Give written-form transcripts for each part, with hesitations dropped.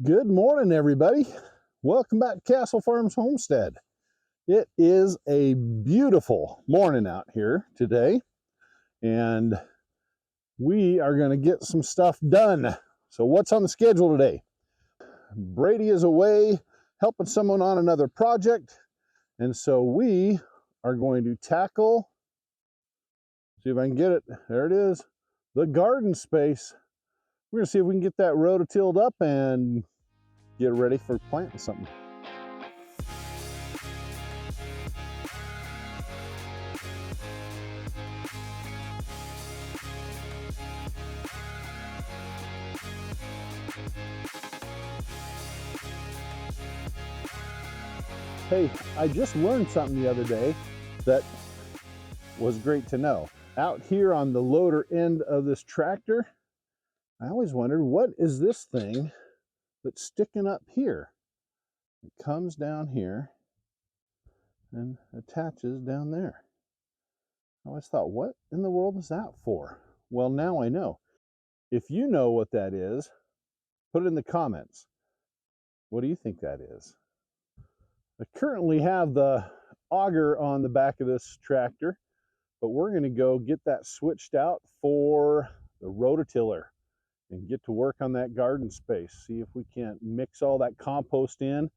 Good morning, everybody. Welcome back to Castle Farms Homestead. It is a beautiful morning out here today, and we are going to get some stuff done. So what's on the schedule today? Brady is away helping someone on another project, and so we are going to tackle, see if I can get it, there it is, the garden space. We're going to see if we can get that rototilled up and get ready for planting something. Hey, I just learned something the other day that was great to know. Out here on the loader end of this tractor, I always wondered, what is this thing that's sticking up here? It comes down here and attaches down there. I always thought, what in the world is that for? Well, now I know. If you know what that is, put it in the comments. What do you think that is? I currently have the auger on the back of this tractor, but we're going to go get that switched out for the rototiller and get to work on that garden space. See if we can't mix all that compost in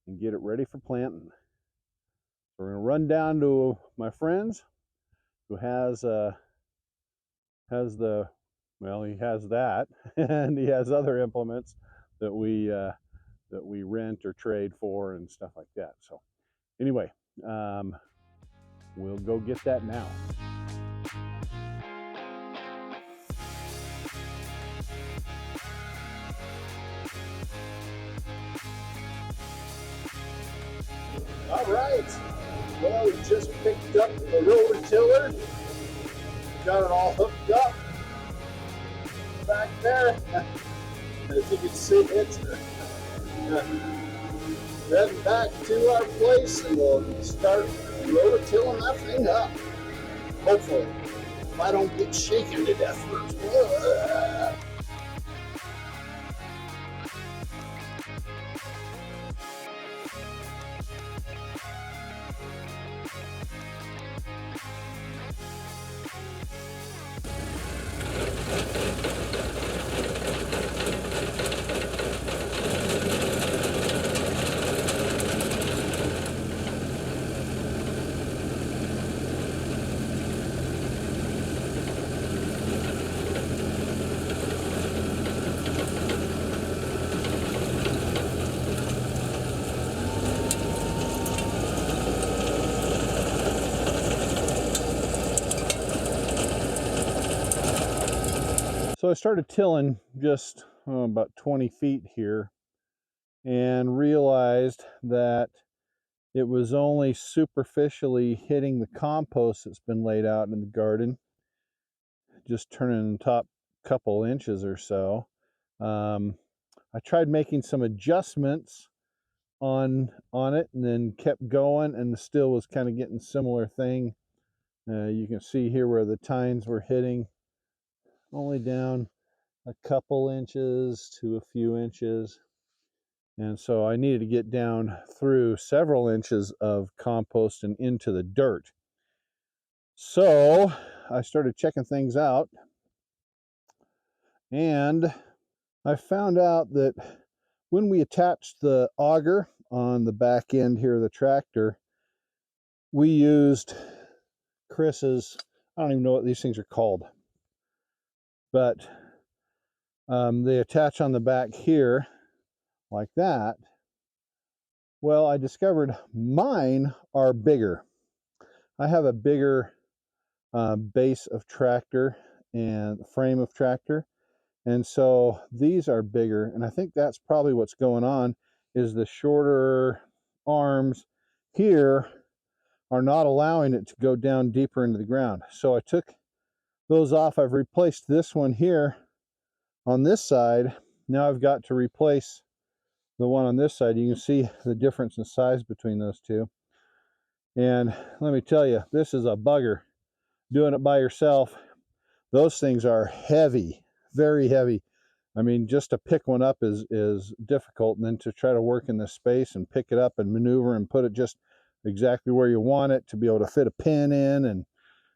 and get it ready for planting. We're going to run down to my friend's who has the, well, he has that and he has other implements that we rent or trade for and stuff like that. So anyway, we'll go get that now. All right, well, we just picked up the rototiller, got it all hooked up back there. As you can see, it's heading back to our place and we'll start rototilling that thing up. Hopefully, if I don't get shaken to death first. So I started tilling just about 20 feet here and realized that it was only superficially hitting the compost that's been laid out in the garden, just turning the top couple inches or so. I tried making some adjustments on it and then kept going, and still was kind of getting similar thing. You can see here where the tines were hitting only down a couple inches to a few inches, and so I needed to get down through several inches of compost and into the dirt. So I started checking things out, and I found out that when we attached the auger on the back end here of the tractor, we used Chris's, I don't even know what these things are called, but they attach on the back here like that. Well, I discovered mine are bigger. I have a bigger base of tractor and frame of tractor, and so these are bigger, and I think that's probably what's going on, is the shorter arms here are not allowing it to go down deeper into the ground. So I took those off. I've replaced this one here on this side. Now I've got to replace the one on this side. You can see the difference in size between those two. And let me tell you, this is a bugger. Doing it by yourself, those things are heavy, very heavy. I mean, just to pick one up is difficult, and then to try to work in this space and pick it up and maneuver and put it just exactly where you want it to be able to fit a pin in,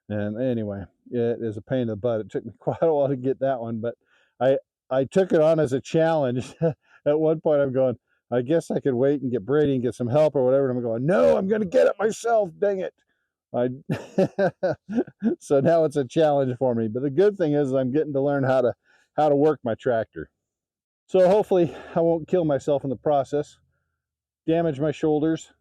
and anyway, it is a pain in the butt. It took me quite a while to get that one, but I took it on as a challenge. At one point I'm going, I guess I could wait and get Brady and get some help or whatever, and I'm going, no, I'm going to get it myself, dang it. So now it's a challenge for me, but the good thing is I'm getting to learn how to work my tractor. So hopefully I won't kill myself in the process, damage my shoulders.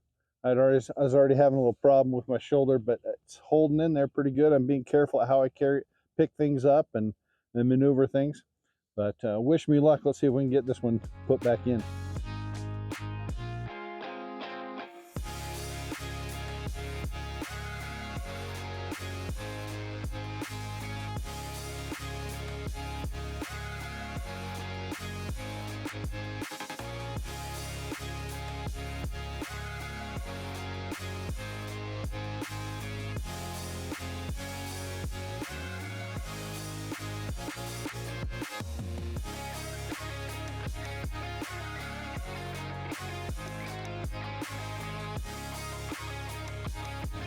I was already having a little problem with my shoulder, but it's holding in there pretty good. I'm being careful at how I pick things up and maneuver things. But wish me luck. Let's see if we can get this one put back in.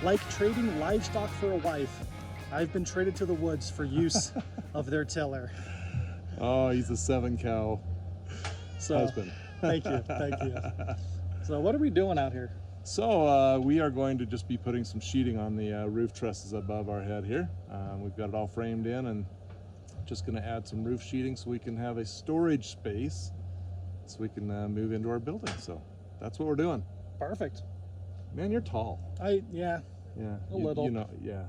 Like trading livestock for a wife, I've been traded to the woods for use of their tiller. Oh, he's a 7-cow husband. Thank you, thank you. So what are we doing out here? So we are going to just be putting some sheeting on the roof trusses above our head here. We've got it all framed in, and just going to add some roof sheeting so we can have a storage space so we can move into our building. So that's what we're doing. Perfect. Man, you're tall. Yeah. A little. You know, yeah.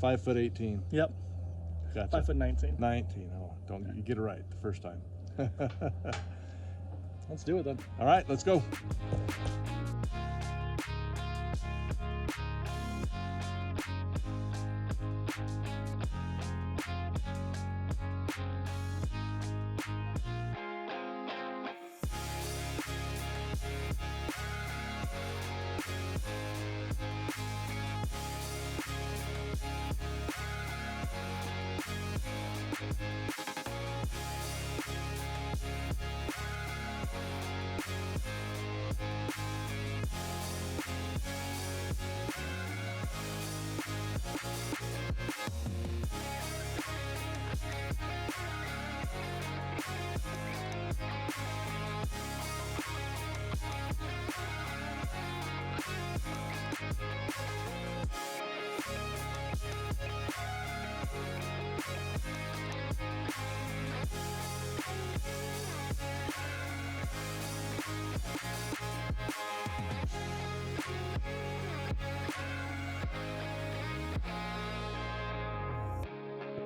5'18". Yep. Gotcha. 5'19". 19. Oh, don't you get it right the first time. Let's do it then. All right, let's go.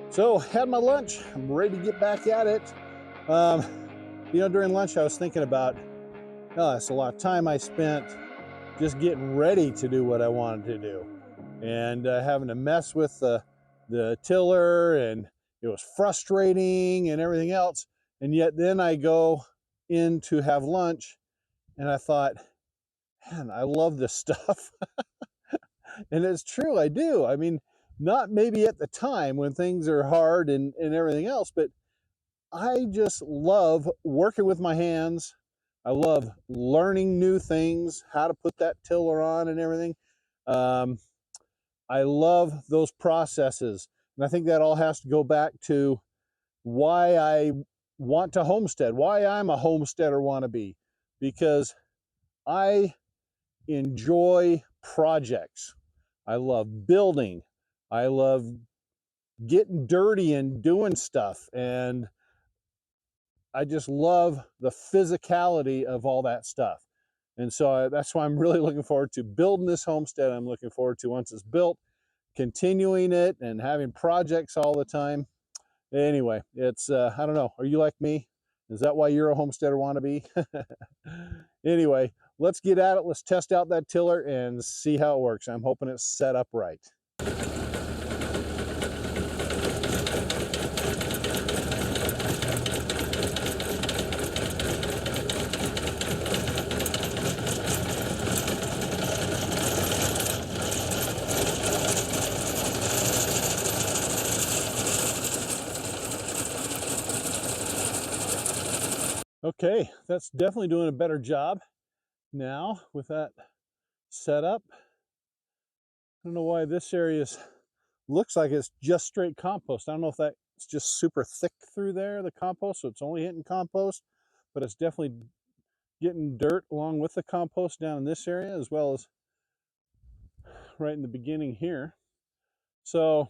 So had my lunch. I'm ready to get back at it. You know, during lunch I was thinking about, oh, that's a lot of time I spent just getting ready to do what I wanted to do, and having to mess with the tiller, and it was frustrating and everything else. And yet then I go in to have lunch, and I thought, man, I love this stuff. And it's true, I do. I mean, not maybe at the time when things are hard and everything else, but I just love working with my hands. I love learning new things, how to put that tiller on and everything. I love those processes. And I think that all has to go back to why I want to homestead, why I'm a homesteader wannabe, because I enjoy projects. I love building. I love getting dirty and doing stuff. And I just love the physicality of all that stuff. And so that's why I'm really looking forward to building this homestead. I'm looking forward to, once it's built, continuing it and having projects all the time. Anyway, it's, I don't know. Are you like me? Is that why you're a homesteader wannabe? Anyway, let's get at it. Let's test out that tiller and see how it works. I'm hoping it's set up right. Okay, that's definitely doing a better job now with that setup. I don't know why this area looks like it's just straight compost. I don't know if that's just super thick through there, the compost, so it's only hitting compost, but it's definitely getting dirt along with the compost down in this area, as well as right in the beginning here. So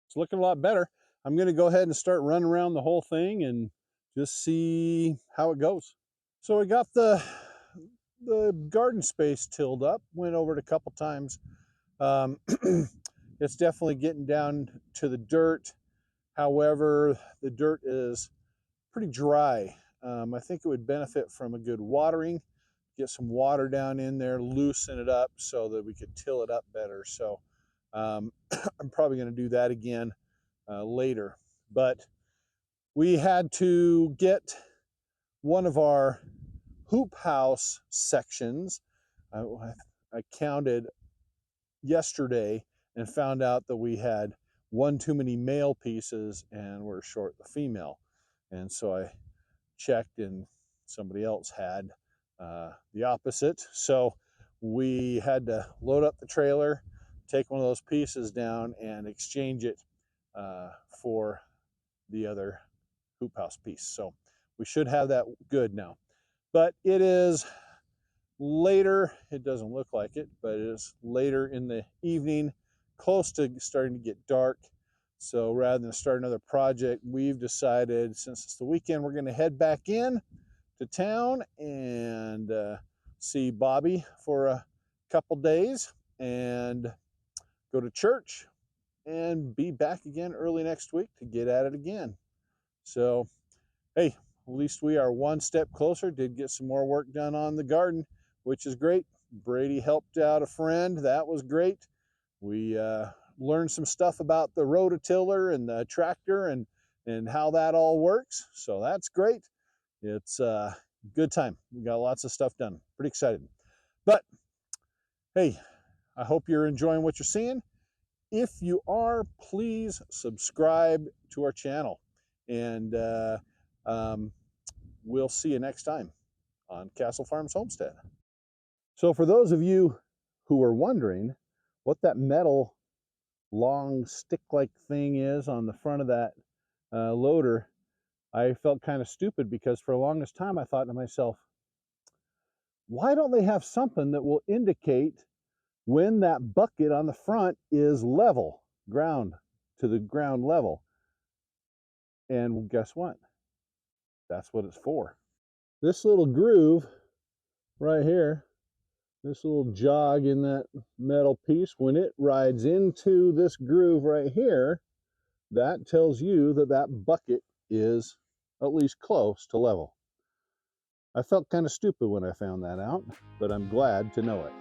it's looking a lot better. I'm going to go ahead and start running around the whole thing and just see how it goes. So we got the garden space tilled up, went over it a couple times. It's definitely getting down to the dirt. However, the dirt is pretty dry. I think it would benefit from a good watering, get some water down in there, loosen it up so that we could till it up better. So I'm probably going to do that again later. But we had to get one of our hoop house sections. I counted yesterday and found out that we had one too many male pieces and we're short the female. And so I checked and somebody else had the opposite. So we had to load up the trailer, take one of those pieces down and exchange it for the other hoop house piece. So we should have that good now. But it is later, it doesn't look like it, but it is later in the evening, close to starting to get dark. So rather than start another project, we've decided, since it's the weekend, we're going to head back in to town and see Bobby for a couple days and go to church and be back again early next week to get at it again. So, hey, at least we are one step closer. Did get some more work done on the garden, which is great. Brady helped out a friend. That was great. We learned some stuff about the rototiller and the tractor and how that all works. So that's great. It's a good time. We got lots of stuff done. Pretty excited. But hey, I hope you're enjoying what you're seeing. If you are, please subscribe to our channel. And we'll see you next time on Castle Farms Homestead. So for those of you who are wondering what that metal long stick-like thing is on the front of that loader, I felt kind of stupid because for the longest time I thought to myself, why don't they have something that will indicate when that bucket on the front is level, ground to the ground level? And guess what? That's what it's for. This little groove right here, this little jog in that metal piece, when it rides into this groove right here, that tells you that that bucket is at least close to level. I felt kind of stupid when I found that out, but I'm glad to know it.